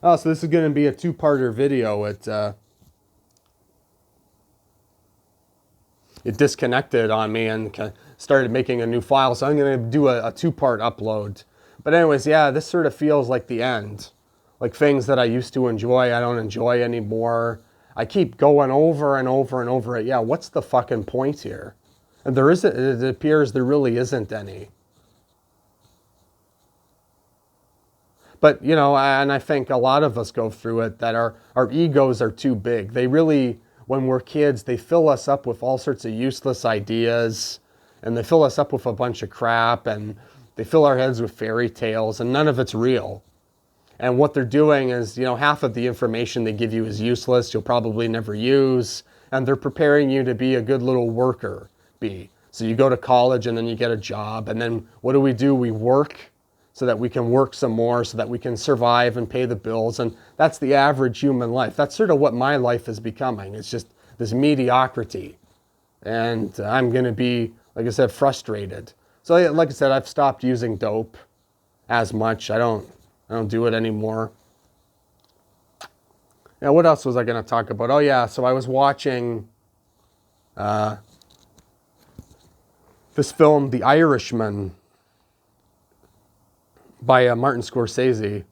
Oh, so this is going to be a two-parter video. It disconnected on me and started making a new file, so I'm going to do a two-part upload. But anyways, yeah, this sort of feels like the end. Like things that I used to enjoy, I don't enjoy anymore. I keep going over and over and over it. Yeah, what's the fucking point here? And there isn't, it appears there really isn't any. But, you know, and I think a lot of us go through it, that our egos are too big. They really, when we're kids, they fill us up with all sorts of useless ideas, and they fill us up with a bunch of crap, and they fill our heads with fairy tales, and none of it's real. And what they're doing is, you know, half of the information they give you is useless, you'll probably never use, and they're preparing you to be a good little worker bee. So you go to college and then you get a job, and then what do? We work so that we can work some more, so that we can survive and pay the bills. And that's the average human life. That's sort of what my life is becoming. It's just this mediocrity. And I'm going to be, like I said, frustrated. So like I said, I've stopped using dope as much. I don't do it anymore. Now, what else was I going to talk about? Oh yeah, so I was watching this film, The Irishman, by Martin Scorsese,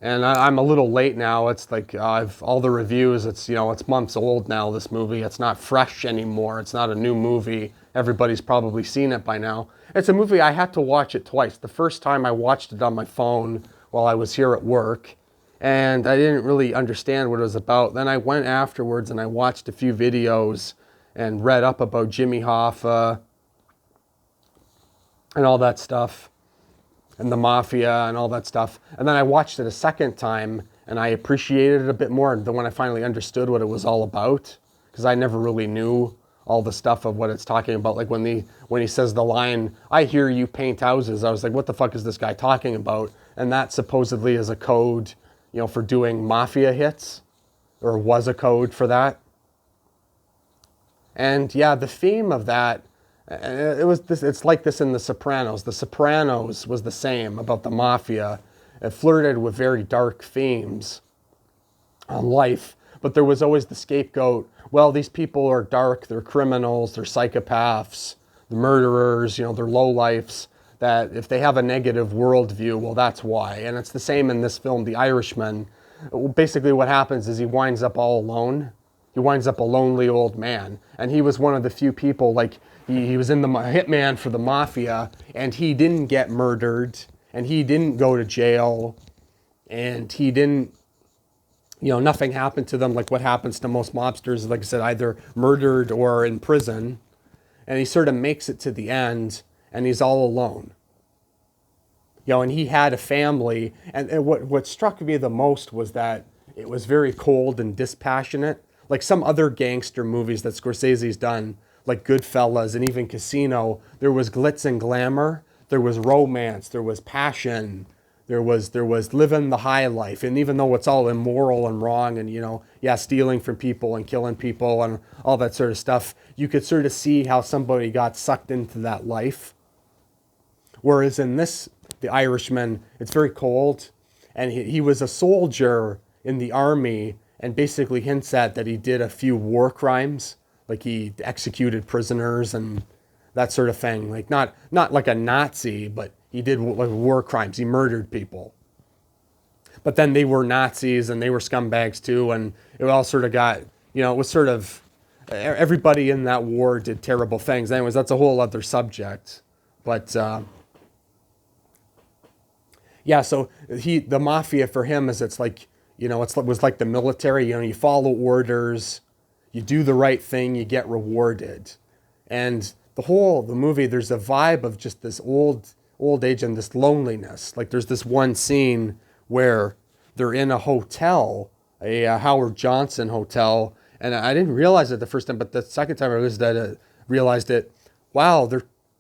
and I'm a little late now. It's like I've all the reviews. It's, you know, it's months old now. This movie, it's not fresh anymore. It's not a new movie. Everybody's probably seen it by now. It's a movie I had to watch it twice. The first time I watched it on my phone while I was here at work, and I didn't really understand what it was about. Then I went afterwards and I watched a few videos and read up about Jimmy Hoffa and all that stuff, and the mafia and all that stuff. And then I watched it a second time and I appreciated it a bit more than when I finally understood what it was all about, because I never really knew all the stuff of what it's talking about. Like when he says the line, "I hear you paint houses," I was like, what the fuck is this guy talking about? And that supposedly is a code, you know, for doing mafia hits, or was a code for that. And yeah, the theme of that, it's like this in The Sopranos. The Sopranos was the same about the mafia. It flirted with very dark themes on life, but there was always the scapegoat. Well, these people are dark, they're criminals, they're psychopaths, they're murderers, you know, they're lowlifes, that if they have a negative worldview, well, that's why. And it's the same in this film, The Irishman. Basically what happens is he winds up all alone. He winds up a lonely old man. And he was one of the few people, like, he was in the hitman for the mafia, and he didn't get murdered, and he didn't go to jail, and he didn't, you know, nothing happened to them like what happens to most mobsters, like I said, either murdered or in prison. And he sort of makes it to the end, and he's all alone. You know, and he had a family, and what struck me the most was that it was very cold and dispassionate. Like some other gangster movies that Scorsese's done, like Goodfellas and even Casino, there was glitz and glamour, there was romance, there was passion, there was living the high life. And even though it's all immoral and wrong and, you know, yeah, stealing from people and killing people and all that sort of stuff, you could sort of see how somebody got sucked into that life. Whereas in this, The Irishman, it's very cold, and he was a soldier in the army, and basically hints at that he did a few war crimes. Like he executed prisoners and that sort of thing. Like not like a Nazi, but he did like war crimes. He murdered people. But then they were Nazis and they were scumbags too. And it all sort of got, you know, it was sort of, everybody in that war did terrible things. Anyways, that's a whole other subject. But yeah, so the mafia for him is, it's like, you know, it was like the military. You know, you follow orders, you do the right thing, you get rewarded. And the movie, there's a vibe of just this old age and this loneliness. Like there's this one scene where they're in a hotel, a Howard Johnson hotel, and I didn't realize it the first time, but the second time I realized it. Wow,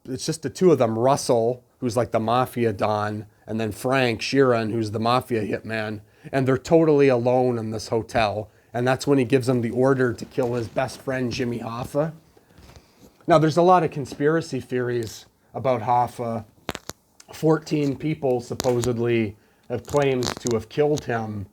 it's just the two of them, Russell, who's like the mafia don, and then Frank Sheeran, who's the mafia hitman, and they're totally alone in this hotel. And that's when he gives them the order to kill his best friend, Jimmy Hoffa. Now, there's a lot of conspiracy theories about Hoffa. 14 people supposedly have claimed to have killed him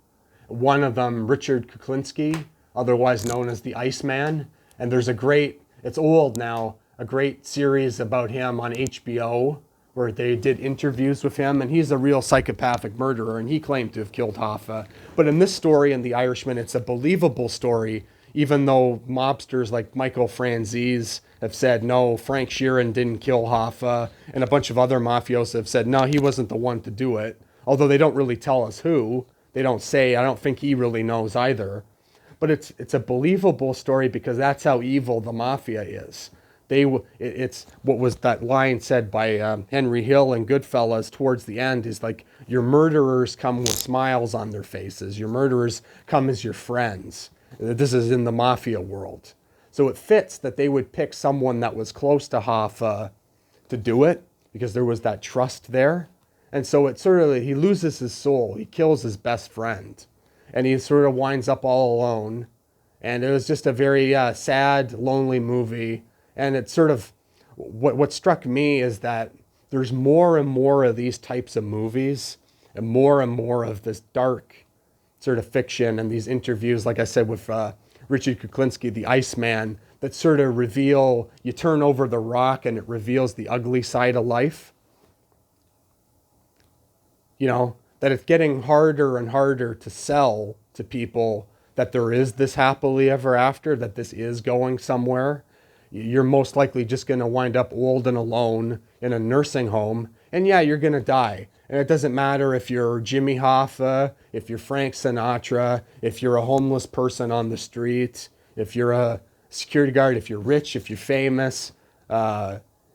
One of them, Richard Kuklinski, otherwise known as the Iceman. And there's a great, it's old now, a great series about him on HBO where they did interviews with him, and he's a real psychopathic murderer, and he claimed to have killed Hoffa. But in this story, in The Irishman, it's a believable story, even though mobsters like Michael Franzese have said, no, Frank Sheeran didn't kill Hoffa, and a bunch of other mafiosos have said, no, he wasn't the one to do it. Although they don't really tell us who. They don't say. I don't think he really knows either. But it's a believable story because that's how evil the mafia is. It's what was that line said by Henry Hill in Goodfellas towards the end is like, your murderers come with smiles on their faces. Your murderers come as your friends. This is in the mafia world. So it fits that they would pick someone that was close to Hoffa to do it because there was that trust there. And so it sort of, he loses his soul. He kills his best friend. And he sort of winds up all alone. And it was just a very sad, lonely movie. And it's sort of, what struck me is that there's more and more of these types of movies and more of this dark sort of fiction and these interviews, like I said, with Richard Kuklinski, the Iceman, that sort of reveal, you turn over the rock and it reveals the ugly side of life. You know, that it's getting harder and harder to sell to people that there is this happily ever after, that this is going somewhere. You're most likely just going to wind up old and alone in a nursing home. And yeah, you're going to die. And it doesn't matter if you're Jimmy Hoffa, if you're Frank Sinatra, if you're a homeless person on the street, if you're a security guard, if you're rich, if you're famous,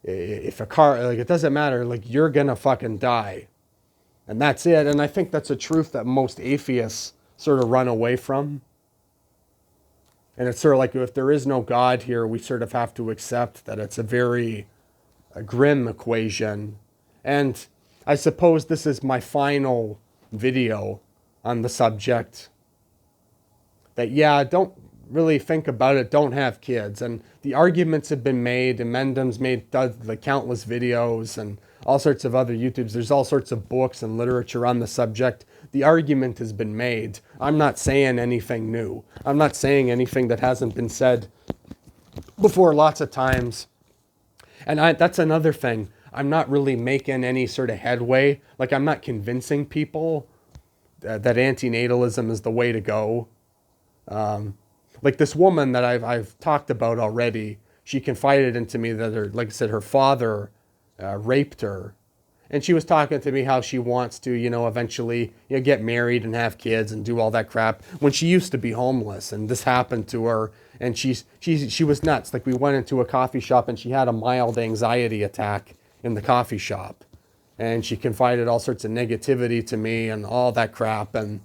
if a car, like, it doesn't matter. Like, you're going to fucking die. And that's it. And I think that's a truth that most atheists sort of run away from. And it's sort of like, if there is no God here, we sort of have to accept that it's a grim equation. And I suppose this is my final video on the subject. That, yeah, don't really think about it. Don't have kids. And the arguments have been made, and Mendham's made the countless videos and all sorts of other YouTubes. There's all sorts of books and literature on the subject. The argument has been made. I'm not saying anything new. I'm not saying anything that hasn't been said before lots of times. And that's another thing. I'm not really making any sort of headway. Like, I'm not convincing people that antinatalism is the way to go. Like this woman that I've talked about already, she confided into me that like I said, her father raped her. And she was talking to me how she wants to, eventually, get married and have kids and do all that crap when she used to be homeless. And this happened to her. And she was nuts. Like, we went into a coffee shop and she had a mild anxiety attack in the coffee shop. And she confided all sorts of negativity to me and all that crap. And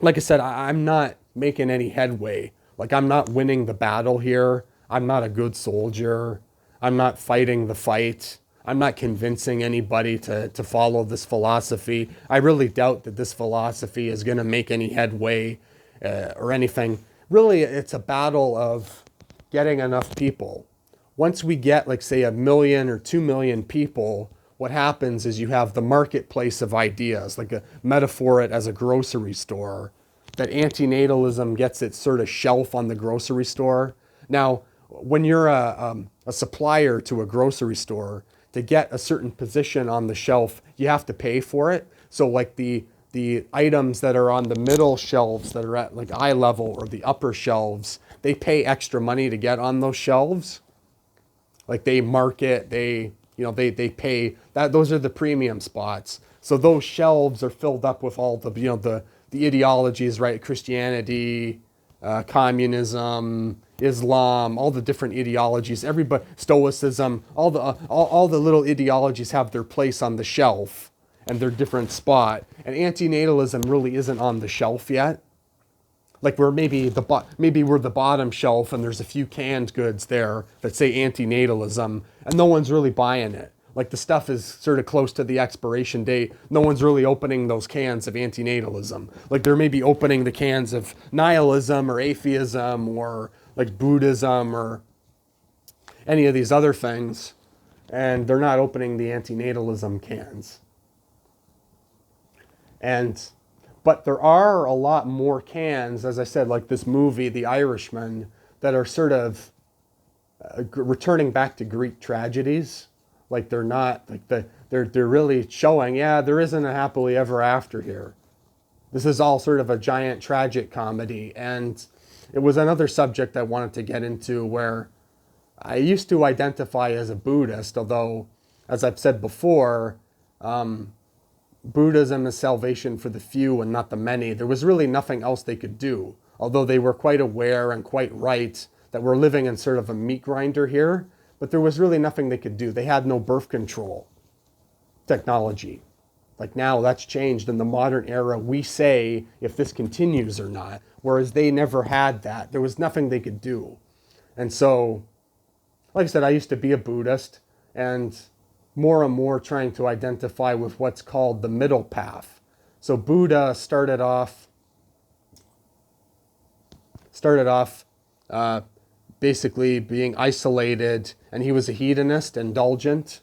like I said, I'm not making any headway. Like, I'm not winning the battle here. I'm not a good soldier. I'm not fighting the fight. I'm not convincing anybody to follow this philosophy. I really doubt that this philosophy is going to make any headway or anything. Really, it's a battle of getting enough people. Once we get, like, say, 1 million or 2 million people, what happens is you have the marketplace of ideas, like a metaphor it as a grocery store, that antinatalism gets its sort of shelf on the grocery store. Now, when you're a supplier to a grocery store, to get a certain position on the shelf, you have to pay for it. So like the items that are on the middle shelves that are at like eye level or the upper shelves, they pay extra money to get on those shelves. Like they market, they pay that. Those are the premium spots. So those shelves are filled up with all the, the ideologies, right? Christianity, communism, Islam, all the different ideologies, everybody, Stoicism, all the little ideologies have their place on the shelf and their different spot. And antinatalism really isn't on the shelf yet. Like we're maybe we're the bottom shelf and there's a few canned goods there that say antinatalism and no one's really buying it. Like the stuff is sort of close to the expiration date. No one's really opening those cans of antinatalism. Like they're maybe opening the cans of nihilism or atheism or like Buddhism or any of these other things. And they're not opening the antinatalism cans. But there are a lot more cans, as I said, like this movie, The Irishman, that are sort of returning back to Greek tragedies. Like they're not like they're really showing, yeah, there isn't a happily ever after here. This is all sort of a giant tragic comedy. And it was another subject I wanted to get into where I used to identify as a Buddhist, although, as I've said before, Buddhism is salvation for the few and not the many. There was really nothing else they could do, although they were quite aware and quite right that we're living in sort of a meat grinder here, but there was really nothing they could do. They had no birth control technology. Like now that's changed in the modern era. We say if this continues or not, whereas they never had that. There was nothing they could do. And so, like I said, I used to be a Buddhist and more and more trying to identify with what's called the middle path. So Buddha started off basically being isolated, and he was a hedonist, indulgent.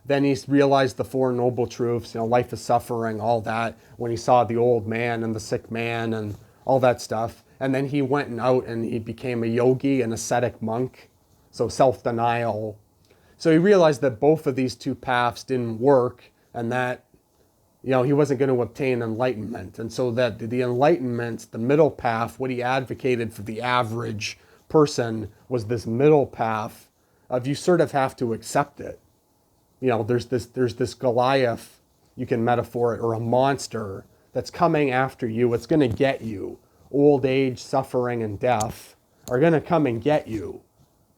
Then he realized the Four Noble Truths, life is suffering, all that, when he saw the old man and the sick man and all that stuff. And then he went out and he became a yogi, an ascetic monk, so self-denial. So he realized that both of these two paths didn't work and that, he wasn't going to obtain enlightenment. And so that the enlightenment, the middle path, what he advocated for the average person was this middle path of you sort of have to accept it. There's this Goliath, you can metaphor it, or a monster that's coming after you. It's going to get you. Old age, suffering, and death are going to come and get you.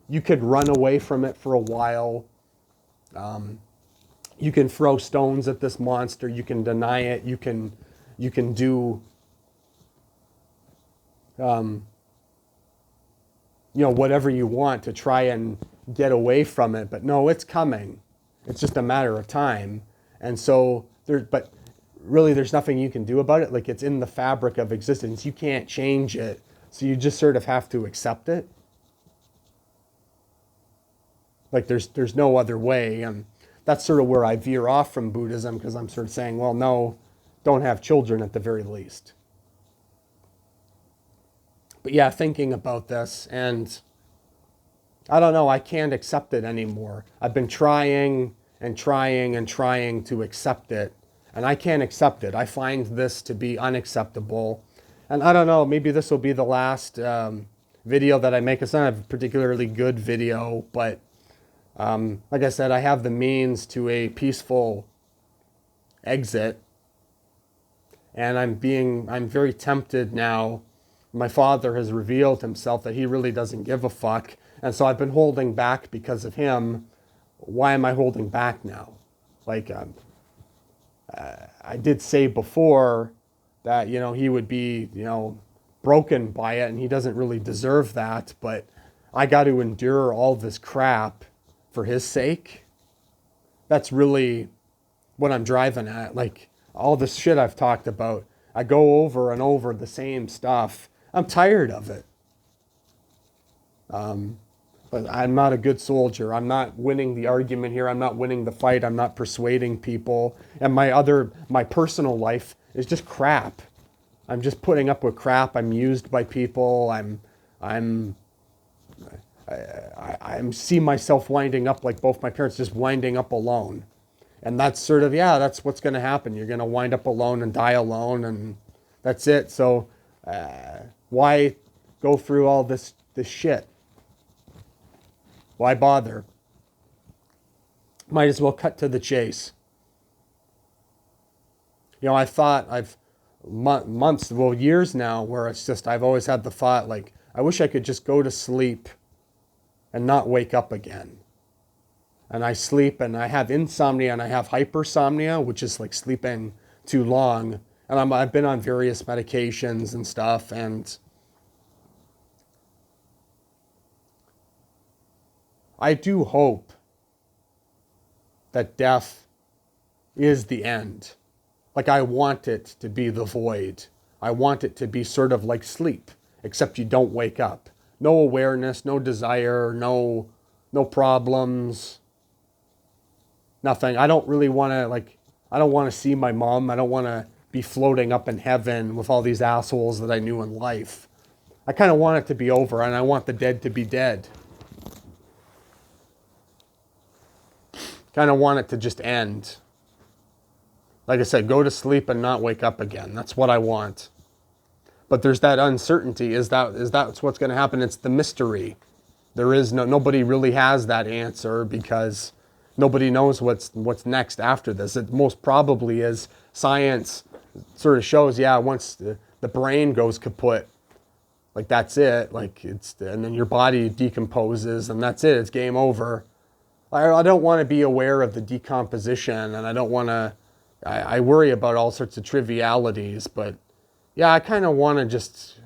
You could run away from it for a while. You can throw stones at this monster. You can deny it. You can do, whatever you want to try and get away from it. But no, it's coming. It's just a matter of time. And so but really there's nothing you can do about it. Like it's in the fabric of existence. You can't change it. So you just sort of have to accept it. Like there's no other way. And that's sort of where I veer off from Buddhism, because I'm sort of saying, well, no, don't have children at the very least. But yeah, thinking about this, and I don't know, I can't accept it anymore. I've been trying and trying and trying to accept it, and I can't accept it. I find this to be unacceptable. And I don't know, maybe this will be the last video that I make. It's not a particularly good video, but like I said, I have the means to a peaceful exit, and I'm very tempted now. My father has revealed himself that he really doesn't give a fuck. And so I've been holding back because of him. Why am I holding back now? Like, I did say before that, he would be, broken by it, and he doesn't really deserve that. But I got to endure all this crap for his sake. That's really what I'm driving at. Like, all this shit I've talked about, I go over and over the same stuff. I'm tired of it. But I'm not a good soldier. I'm not winning the argument here. I'm not winning the fight. I'm not persuading people. And my personal life is just crap. I'm just putting up with crap. I'm used by people. I see myself winding up like both my parents, just winding up alone. And that's sort of, that's what's going to happen. You're going to wind up alone and die alone, and that's it. So why go through all this shit? Why bother? Might as well cut to the chase. I thought months, years now, where it's just, I've always had the thought, like, I wish I could just go to sleep and not wake up again. And I sleep and I have insomnia and I have hypersomnia, which is like sleeping too long. And I've been on various medications and stuff, and I do hope that death is the end. Like, I want it to be the void. I want it to be sort of like sleep, except you don't wake up. No awareness, no desire, no problems, nothing. I don't really want to, I don't want to see my mom. I don't want to be floating up in heaven with all these assholes that I knew in life. I kind of want it to be over, and I want the dead to be dead. Kind of want it to just end. Like I said, go to sleep and not wake up again. That's what I want. But there's that uncertainty. Is that's what's going to happen? It's the mystery. There is nobody really has that answer, because nobody knows what's next after this. It most probably is science sort of shows, yeah, once the brain goes kaput, like that's it. Like and then your body decomposes, and that's it. It's game over. I don't want to be aware of the decomposition, and I don't want to. I worry about all sorts of trivialities, but yeah, I kind of want to just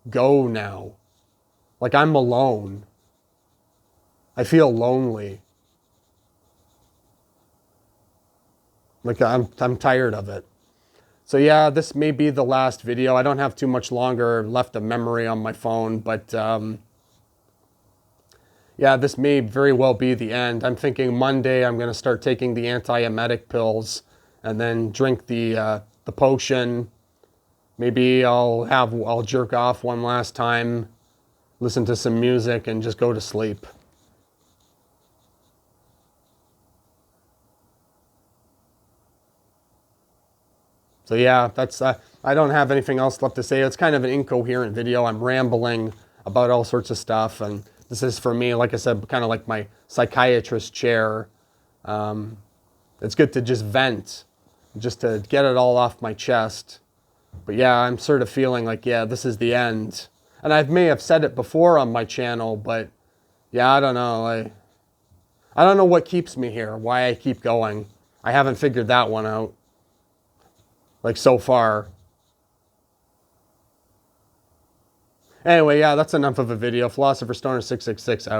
go now. Like I'm alone. I feel lonely. Like I'm tired of it. So yeah, this may be the last video. I don't have too much longer left of memory on my phone, but yeah, this may very well be the end. I'm thinking Monday I'm going to start taking the antiemetic pills, and then drink the potion. Maybe I'll jerk off one last time, listen to some music, and just go to sleep. So yeah, that's I don't have anything else left to say. It's kind of an incoherent video. I'm rambling about all sorts of stuff, and this is for me, like I said, kind of like my psychiatrist chair. It's good to just vent, just to get it all off my chest. But yeah, I'm sort of feeling like, yeah, this is the end. And I may have said it before on my channel, but yeah, I don't know. I don't know what keeps me here, why I keep going. I haven't figured that one out. Like so far. Anyway, yeah, that's enough of a video. Philosopher Stoner 666 out.